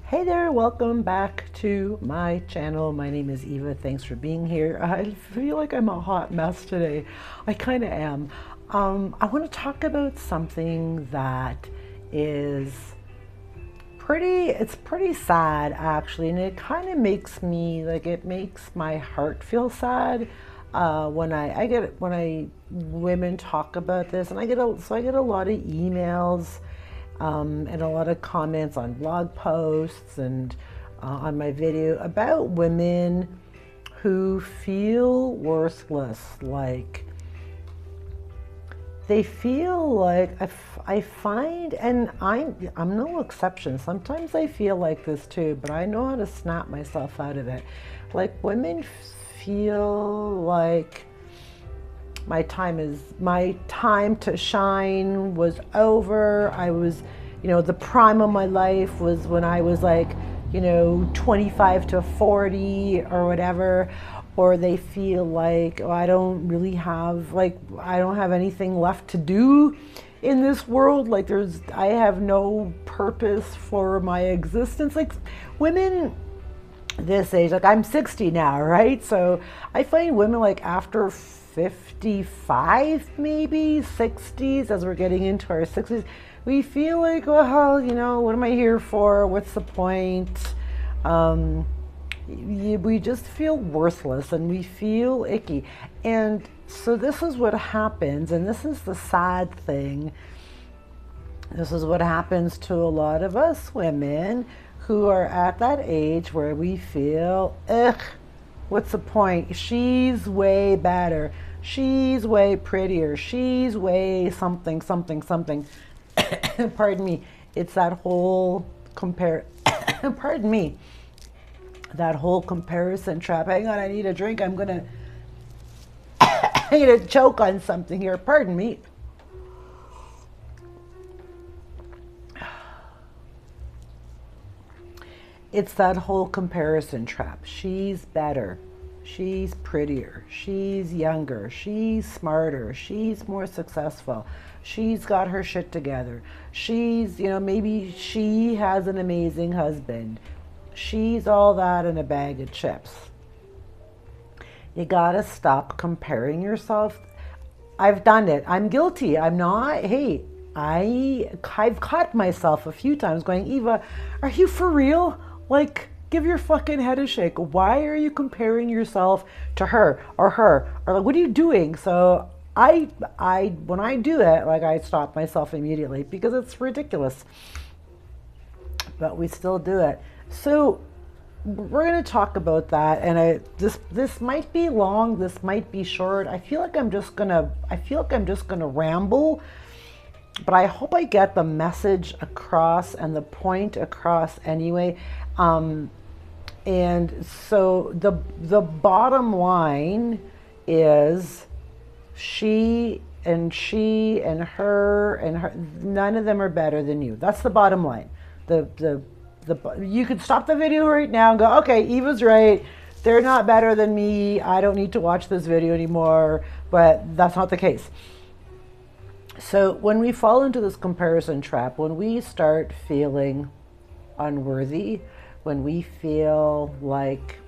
Hey there, welcome back to my channel. My name is Eva. Thanks for being here. I feel like I'm a hot mess today. I kind of am. I want to talk about something that is it's pretty sad actually, and it kind of makes me like, it makes my heart feel sad when I get when I women talk about this, and I get a lot of emails and a lot of comments on blog posts and on my video about women who feel worthless. Like they feel like I find, and I'm no exception. Sometimes I feel like this too, but I know how to snap myself out of it. Like women feel like my time to shine was over. I was, the prime of my life was when I was like, 25 to 40 or whatever. Or they feel like, oh, I don't have anything left to do in this world. Like I have no purpose for my existence. Like women this age, like I'm 60 now, right? So I find women like after 55, maybe 60s, as we're getting into our 60s, we feel like, well, what am I here for? What's the point? We just feel worthless and we feel icky. And so this is what happens, and this is the sad thing. This is what happens to a lot of us women who are at that age where we feel, ugh, what's the point? She's way better. She's way prettier. She's way something, something, something. Pardon me. It's that whole pardon me. That whole comparison trap. Hang on, I need a drink. I'm gonna choke on something here. Pardon me. It's that whole comparison trap. She's better. She's prettier. She's younger. She's smarter. She's more successful. She's got her shit together. She's, maybe she has an amazing husband. She's all that in a bag of chips. You gotta stop comparing yourself. I've done it. I'm guilty. I'm not. Hey, I've caught myself a few times going, Eva, are you for real? Like, give your fucking head a shake. Why are you comparing yourself to her? Or like, what are you doing? So when I do it, like, I stop myself immediately because it's ridiculous. But we still do it. So we're going to talk about that, and this might be long, this might be short. I feel like I'm just going to ramble, but I hope I get the message across and the point across anyway. And so the bottom line is she and her, none of them are better than you. That's the bottom line. You could stop the video right now and go, okay, Eva's right. They're not better than me. I don't need to watch this video anymore. But that's not the case. So when we fall into this comparison trap, when we start feeling unworthy, when we feel like,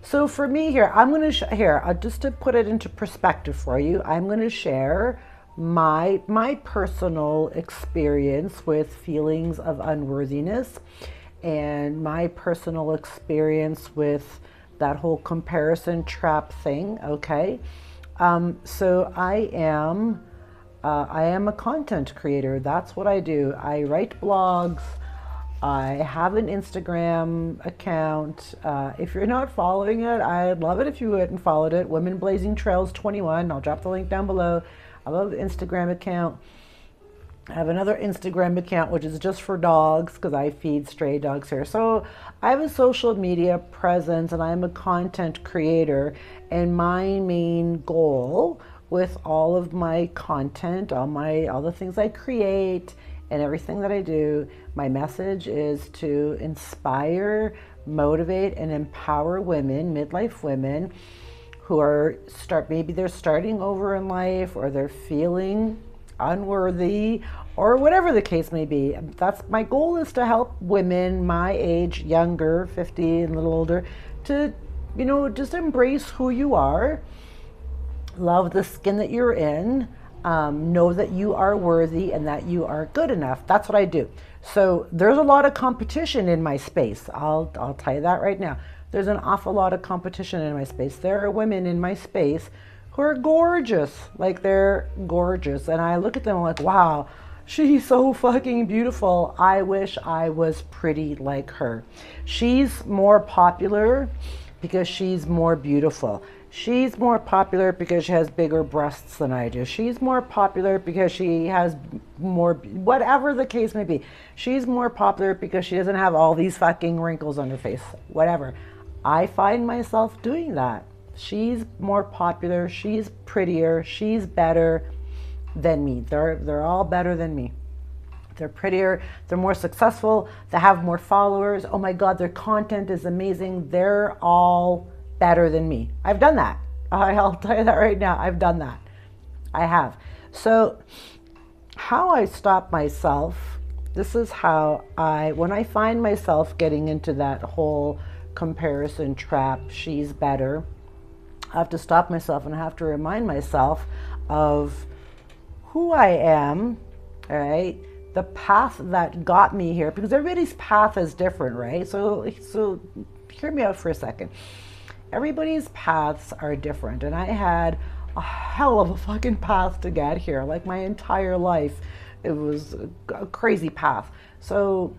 so for me here, I'm going to just to put it into perspective for you, I'm going to share my personal experience with feelings of unworthiness and my personal experience with that whole comparison trap thing. Okay. So I am a content creator. That's what I do. I write blogs. I have an Instagram account. If you're not following it, I'd love it if you went and followed it. Women Blazing Trails 21. I'll drop the link down below. I love the Instagram account. I have another Instagram account which is just for dogs because I feed stray dogs here. So I have a social media presence and I'm a content creator, and my main goal with all of my content, all the things I create and everything that I do, my message is to inspire, motivate, and empower women, midlife women who are maybe they're starting over in life, or they're feeling unworthy, or whatever the case may be. That's my goal, is to help women my age, younger, 50 and a little older, to, just embrace who you are, love the skin that you're in, know that you are worthy and that you are good enough. That's what I do. So there's a lot of competition in my space. I'll tell you that right now. There's an awful lot of competition in my space. There are women in my space who are gorgeous, like they're gorgeous. And I look at them like, wow, she's so fucking beautiful. I wish I was pretty like her. She's more popular because she's more beautiful. She's more popular because she has bigger breasts than I do. She's more popular because she has more, whatever the case may be. She's more popular because she doesn't have all these fucking wrinkles on her face, whatever. I find myself doing that. She's more popular, she's prettier, she's better than me. They're all better than me. They're prettier, they're more successful, they have more followers. Oh my God, their content is amazing. They're all better than me. I've done that. I'll tell you that right now. I've done that. I have. So how I stop myself, this is how when I find myself getting into that whole comparison trap, she's better, I have to stop myself and I have to remind myself of who I am, all right? The path that got me here, because everybody's path is different, right? So hear me out for a second. Everybody's paths are different, and I had a hell of a fucking path to get here. Like my entire life, it was a crazy path. So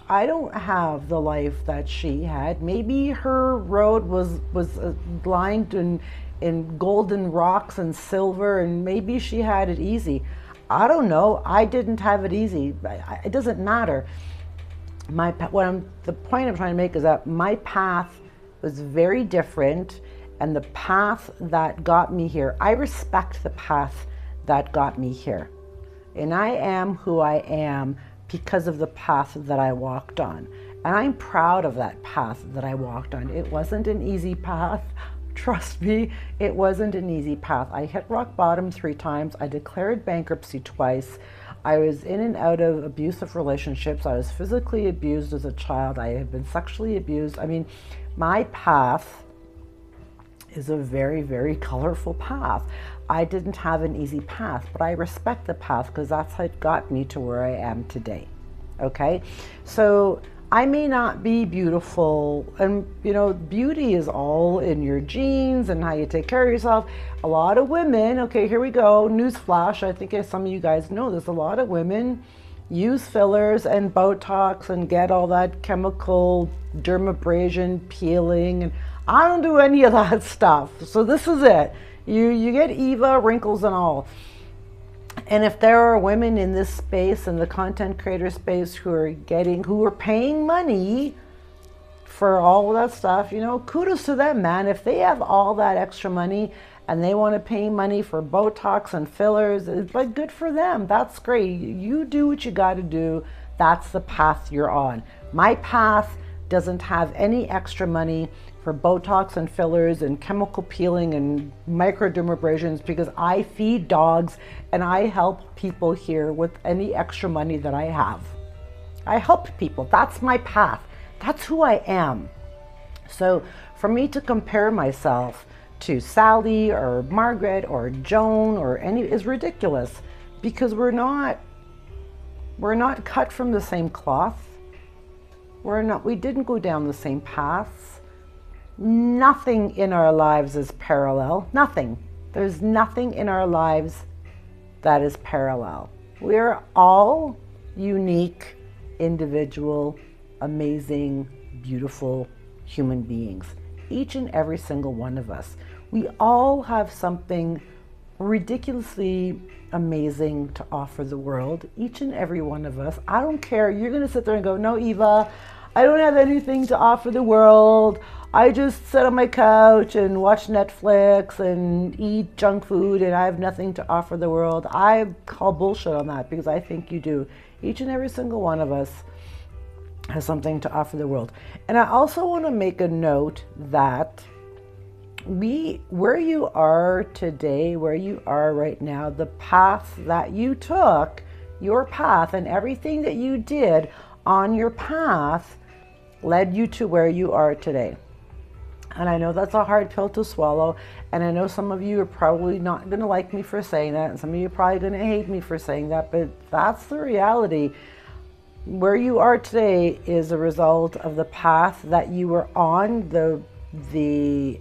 I don't have the life that she had. Maybe her road was lined in golden rocks and silver, and maybe she had it easy. I don't know. I didn't have it easy. It doesn't matter. The point I'm trying to make is that my path was very different, and the path that got me here, I respect the path that got me here. And I am who I am because of the path that I walked on. And I'm proud of that path that I walked on. It wasn't an easy path. Trust me, it wasn't an easy path. I hit rock bottom 3 times. I declared bankruptcy twice. I was in and out of abusive relationships. I was physically abused as a child. I have been sexually abused. I mean, my path is a very, very colorful path. I didn't have an easy path, but I respect the path because that's how it got me to where I am today. Okay? So I may not be beautiful, and beauty is all in your genes and how you take care of yourself. A lot of women, okay, here we go, newsflash, I think some of you guys know this, a lot of women use fillers and Botox and get all that chemical dermabrasion peeling, and I don't do any of that stuff. So this is it. You get Eva, wrinkles and all. And if there are women in this space, in the content creator space, who are paying money for all of that stuff, kudos to them, man. If they have all that extra money and they want to pay money for Botox and fillers, it's like, good for them. That's great. You do what you got to do. That's the path you're on. My path doesn't have any extra money for Botox and fillers and chemical peeling and microdermabrasions, because I feed dogs and I help people here with any extra money that I have. I help people. That's my path. That's who I am. So for me to compare myself to Sally or Margaret or Joan or any is ridiculous, because we're not cut from the same cloth. We didn't go down the same paths. Nothing in our lives is parallel. Nothing. There's nothing in our lives that is parallel. We're all unique, individual, amazing, beautiful human beings. Each and every single one of us. We all have something ridiculously amazing to offer the world. Each and every one of us. I don't care. You're going to sit there and go, no, Eva, I don't have anything to offer the world. I just sit on my couch and watch Netflix and eat junk food, and I have nothing to offer the world. I call bullshit on that, because I think you do. Each and every single one of us has something to offer the world. And I also want to make a note that where you are today, where you are right now, the path that you took your path, and everything that you did on your path led you to where you are today. And I know that's a hard pill to swallow, and I know some of you are probably not going to like me for saying that, and some of you are probably going to hate me for saying that, but that's the reality. Where you are today is a result of the path that you were on, the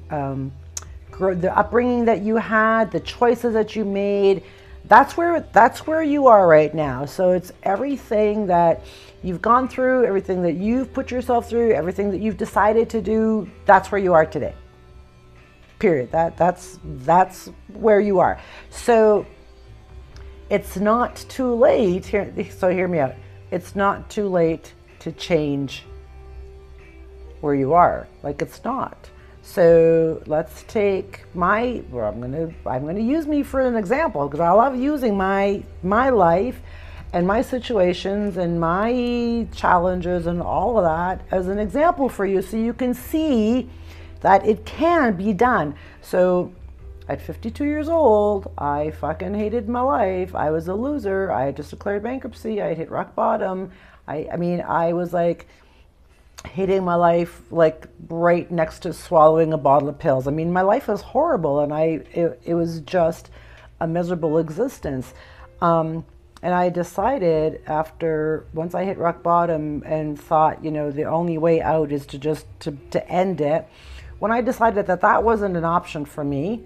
upbringing that you had, the choices that you made. That's where you are right now. So it's everything that you've gone through, everything that you've put yourself through, everything that you've decided to do. That's where you are today. Period. That's where you are. So it's not too late here. So hear me out. It's not too late to change where you are. Like, it's not. So let's take I'm gonna use me for an example, because I love using my life and my situations and my challenges and all of that as an example for you, so you can see that it can be done. So at 52 years old, I fucking hated my life. I was a loser. I had just declared bankruptcy. I hit rock bottom. I mean, I was like hating my life, like right next to swallowing a bottle of pills. I mean, my life was horrible, and it was just a miserable existence. And I decided once I hit rock bottom and thought, the only way out is to end it. When I decided that wasn't an option for me,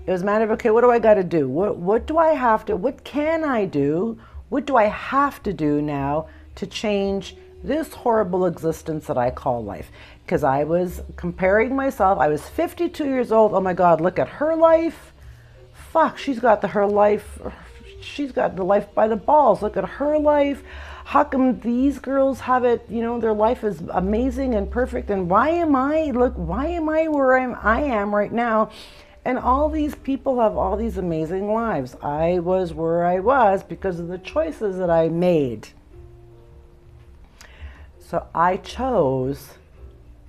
it was a matter of, okay, what do I got to do? What do I have to, what can I do? What do I have to do now to change this horrible existence that I call life? Because I was comparing myself. I was 52 years old. Oh my God, look at her life. Fuck, she's got the life by the balls. Look at her life. How come these girls have it, their life is amazing and perfect, and why am I where I am right now? And all these people have all these amazing lives. I was where I was because of the choices that I made. So I chose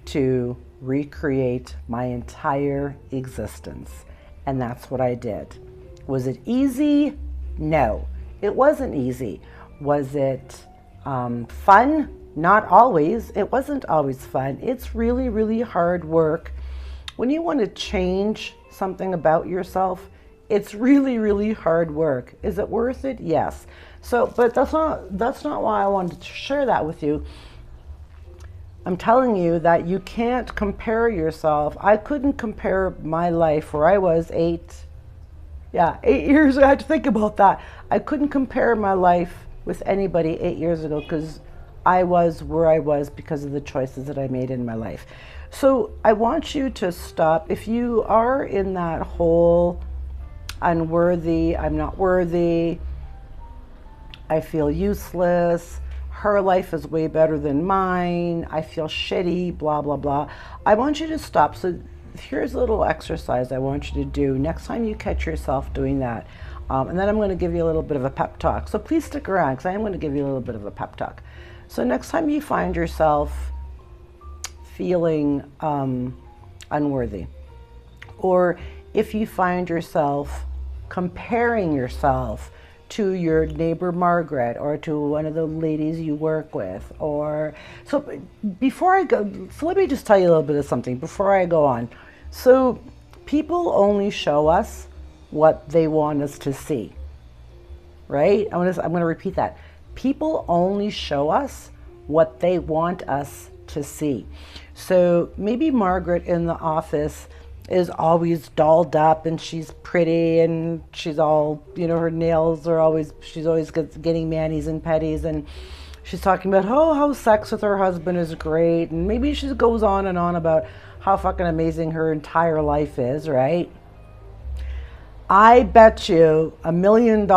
to recreate my entire existence. And that's what I did. Was it easy? No, it wasn't easy. Was it fun? Not always. It wasn't always fun. It's really, really hard work. When you want to change something about yourself, it's really, really hard work. Is it worth it? Yes. So, but that's not why I wanted to share that with you. I'm telling you that you can't compare yourself. I couldn't compare my life where I was 8 years ago. I had to think about that. I couldn't compare my life with anybody 8 years ago, because I was where I was because of the choices that I made in my life. So I want you to stop. If you are in that whole unworthy, I'm not worthy, I feel useless, her life is way better than mine, I feel shitty, blah, blah, blah, I want you to stop. So here's a little exercise I want you to do next time you catch yourself doing that. And then I'm going to give you a little bit of a pep talk. So please stick around, because I am going to give you a little bit of a pep talk. So next time you find yourself feeling unworthy, or if you find yourself comparing yourself to your neighbor Margaret, or to one of the ladies you work with, or so before I go, so let me just tell you a little bit of something before I go on. So people only show us what they want us to see, right? I'm going to repeat that. People only show us what they want us to see. So maybe Margaret in the office is always dolled up, and she's pretty, and she's all, her nails are always, she's always getting manis and petties, and she's talking about how sex with her husband is great, and maybe she goes on and on about how fucking amazing her entire life is, right? I bet you $1 million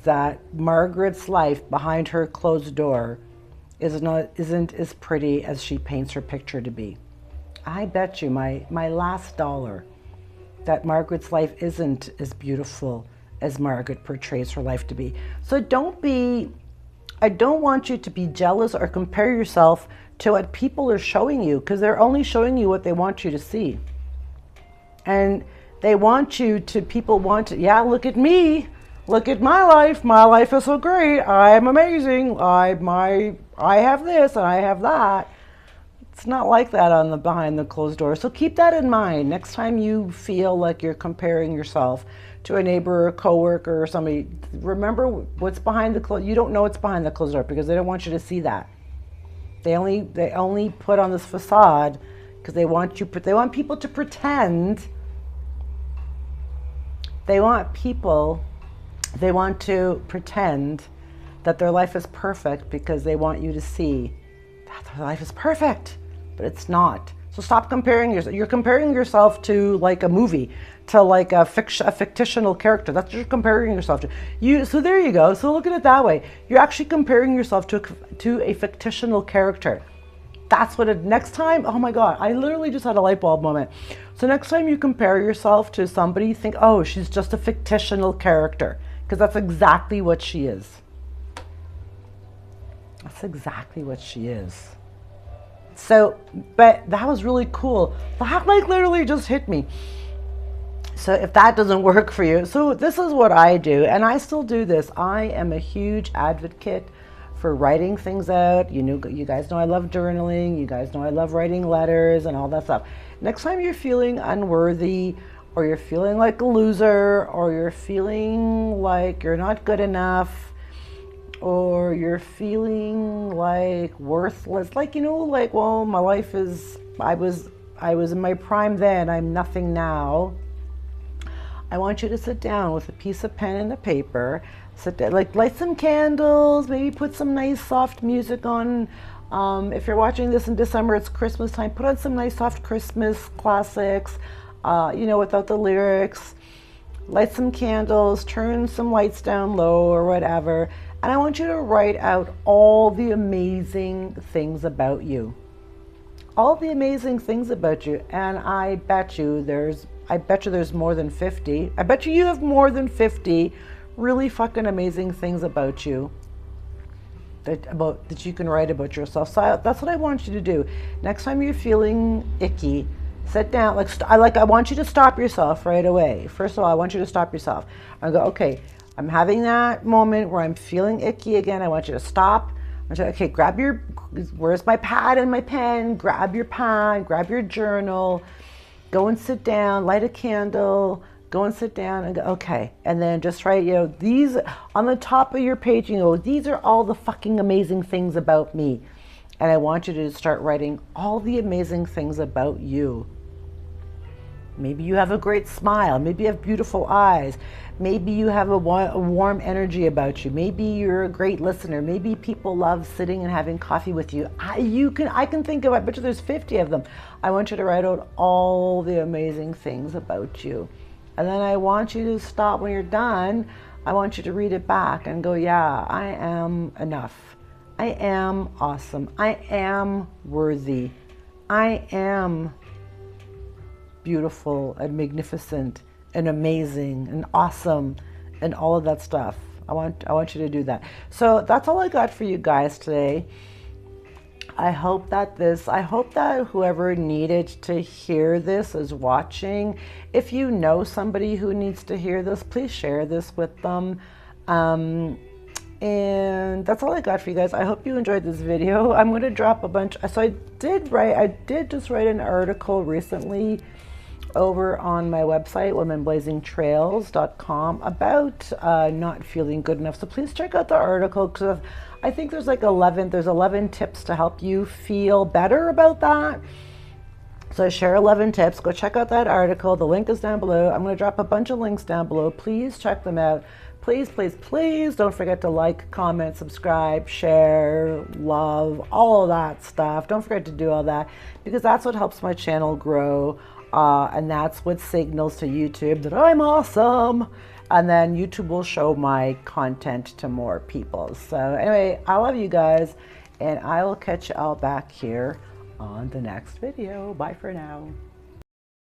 that Margaret's life behind her closed door isn't as pretty as she paints her picture to be. I bet you my last dollar that Margaret's life isn't as beautiful as Margaret portrays her life to be. So I don't want you to be jealous or compare yourself to what people are showing you, because they're only showing you what they want you to see. And people want to, yeah, look at me. Look at my life. My life is so great. I'm amazing. I have this and I have that. It's not like that on the behind the closed door. So keep that in mind. Next time you feel like you're comparing yourself to a neighbor or a coworker or somebody, remember what's behind the closed. You don't know what's behind the closed door because they don't want you to see that. They only put on this facade because they want people to pretend. They want to pretend that their life is perfect because they want you to see that their life is perfect, but it's not. So stop comparing yourself. You're comparing yourself to like a movie, to like a fictional character. That's what you're comparing yourself to. So there you go. So look at it that way. You're actually comparing yourself to a fictional character. That's what next time, oh my God, I literally just had a light bulb moment. So next time you compare yourself to somebody, think, oh, she's just a fictional character. Because that's exactly what she is. That's exactly what she is. So, but that was really cool. That like literally just hit me. So if that doesn't work for you, so this is what I do, and I still do this. I am a huge advocate for writing things out. You guys know I love journaling. You guys know I love writing letters and all that stuff. Next time you're feeling unworthy, or you're feeling like a loser, or you're feeling like you're not good enough, or you're feeling like worthless, like, well, my life is, I was in my prime then, I'm nothing now. I want you to sit down with a piece of pen and a paper, sit down, like light some candles, maybe put some nice soft music on. If you're watching this in December, it's Christmas time, put on some nice soft Christmas classics, without the lyrics. Light some candles, turn some lights down low or whatever. And I want you to write out all the amazing things about you. All the amazing things about you. And I bet you there's more than 50. I bet you have more than 50 really fucking amazing things about you that you can write about yourself. So that's what I want you to do. Next time you're feeling icky, sit down. I want you to stop yourself right away. First of all, I want you to stop yourself. I go, okay, I'm having that moment where I'm feeling icky again. I want you to stop. I want you to, okay, where's my pad and my pen? Grab your pad, grab your journal, go and sit down, light a candle, go and sit down and go, okay. And then just write, these on the top of your page, these are all the fucking amazing things about me. And I want you to start writing all the amazing things about you. Maybe you have a great smile. Maybe you have beautiful eyes. Maybe you have a warm energy about you. Maybe you're a great listener. Maybe people love sitting and having coffee with you. I can think of, I bet you there's 50 of them. I want you to write out all the amazing things about you. And then I want you to stop when you're done. I want you to read it back and go, yeah, I am enough. I am awesome. I am worthy. I am beautiful and magnificent and amazing and awesome and all of that stuff. I want you to do that. So that's all I got for you guys today. I hope that whoever needed to hear this is watching. If you know somebody who needs to hear this, please share this with them. And that's all I got for you guys. I hope you enjoyed this video. I'm going to drop a bunch. So I did just write an article recently over on my website, womenblazingtrails.com, about not feeling good enough. So please check out the article, because I think there's 11 tips to help you feel better about that. So I share 11 tips. Go check out that article. The link is down below. I'm going to drop a bunch of links down below. Please check them out. Please, please, please don't forget to like, comment, subscribe, share, love, all of that stuff. Don't forget to do all that, because that's what helps my channel grow. And that's what signals to YouTube that I'm awesome. And then YouTube will show my content to more people. So anyway, I love you guys, and I will catch you all back here on the next video. Bye for now.